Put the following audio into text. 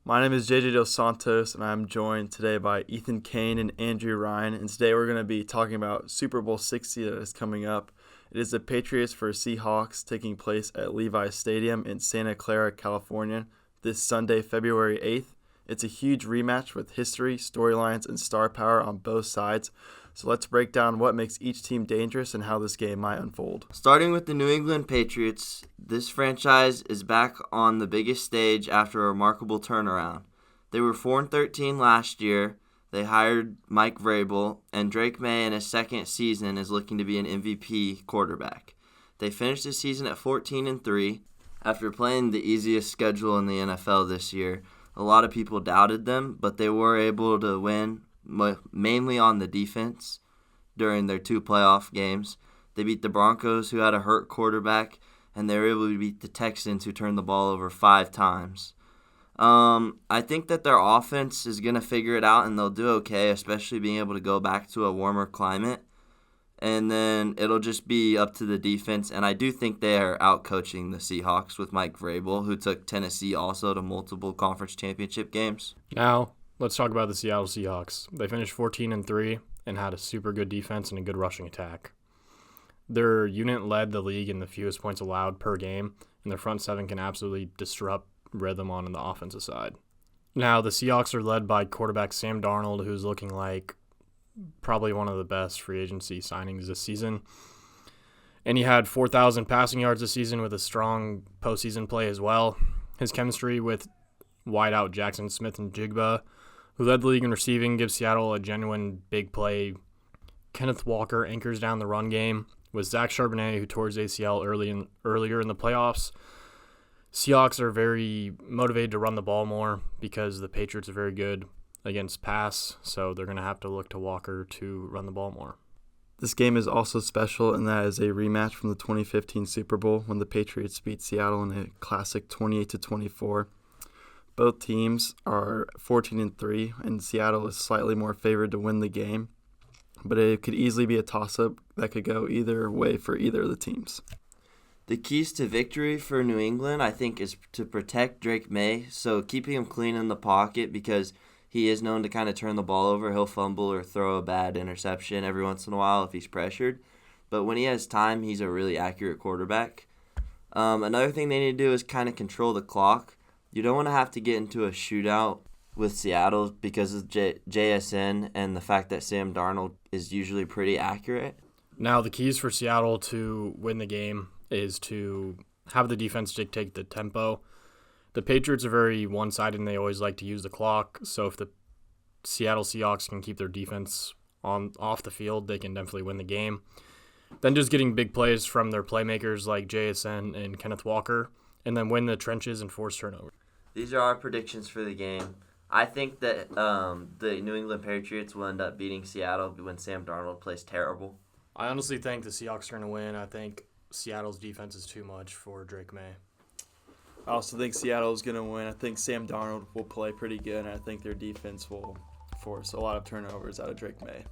My name is JJ Dos Santos, and I'm joined today by Ethan Koehn and Andrew Ryan. And today we're going to be talking about Super Bowl 60 that is coming up. It is the Patriots versus Seahawks taking place at Levi's Stadium in Santa Clara, California, this Sunday, February 8th. It's a huge rematch with history, storylines, and star power on both sides. So let's break down what makes each team dangerous and how this game might unfold. Starting with the New England Patriots, this franchise is back on the biggest stage after a remarkable turnaround. They were 4-13 last year. They hired Mike Vrabel, and Drake May in his second season is looking to be an MVP quarterback. They finished the season at 14-3 after playing the easiest schedule in the NFL this year. A lot of people doubted them, but they were able to win mainly on the defense during their two playoff games. They beat the Broncos, who had a hurt quarterback, and they were able to beat the Texans, who turned the ball over 5 times. I think that their offense is going to figure it out, and they'll do okay, especially being able to go back to a warmer climate. And then it'll just be up to the defense, and I do think they are out-coaching the Seahawks with Mike Vrabel, who took Tennessee also to multiple conference championship games. Now, let's talk about the Seattle Seahawks. They finished 14-3 and had a super good defense and a good rushing attack. Their unit led the league in the fewest points allowed per game, and their front seven can absolutely disrupt rhythm on the offensive side. Now, the Seahawks are led by quarterback Sam Darnold, who's looking like probably one of the best free agency signings this season. And he had 4,000 passing yards this season with a strong postseason play as well. His chemistry with wideout Jackson Smith and Jigba, who led the league in receiving, gives Seattle a genuine big play. Kenneth Walker anchors down the run game with Zach Charbonnet, who tore his ACL earlier in the playoffs. Seahawks are very motivated to run the ball more because the Patriots are very good against pass, so they're going to have to look to Walker to run the ball more. This game is also special, and that is a rematch from the 2015 Super Bowl when the Patriots beat Seattle in a classic 28-24. Both teams are 14-3, and Seattle is slightly more favored to win the game, but it could easily be a toss-up that could go either way for either of the teams. The keys to victory for New England, I think, is to protect Drake May, so keeping him clean in the pocket because he is known to kind of turn the ball over. He'll fumble or throw a bad interception every once in a while if he's pressured. But when he has time, he's a really accurate quarterback. Another thing they need to do is kind of control the clock. You don't want to have to get into a shootout with Seattle because of JSN and the fact that Sam Darnold is usually pretty accurate. Now, the keys for Seattle to win the game is to have the defense dictate the tempo. The Patriots are very one-sided, and they always like to use the clock. So if the Seattle Seahawks can keep their defense off the field, they can definitely win the game. Then just getting big plays from their playmakers like JSN and Kenneth Walker, and then win the trenches and force turnovers. These are our predictions for the game. I think that the New England Patriots will end up beating Seattle when Sam Darnold plays terrible. I honestly think the Seahawks are going to win. I think Seattle's defense is too much for Drake May. I also think Seattle is going to win. I think Sam Darnold will play pretty good, and I think their defense will force a lot of turnovers out of Drake May.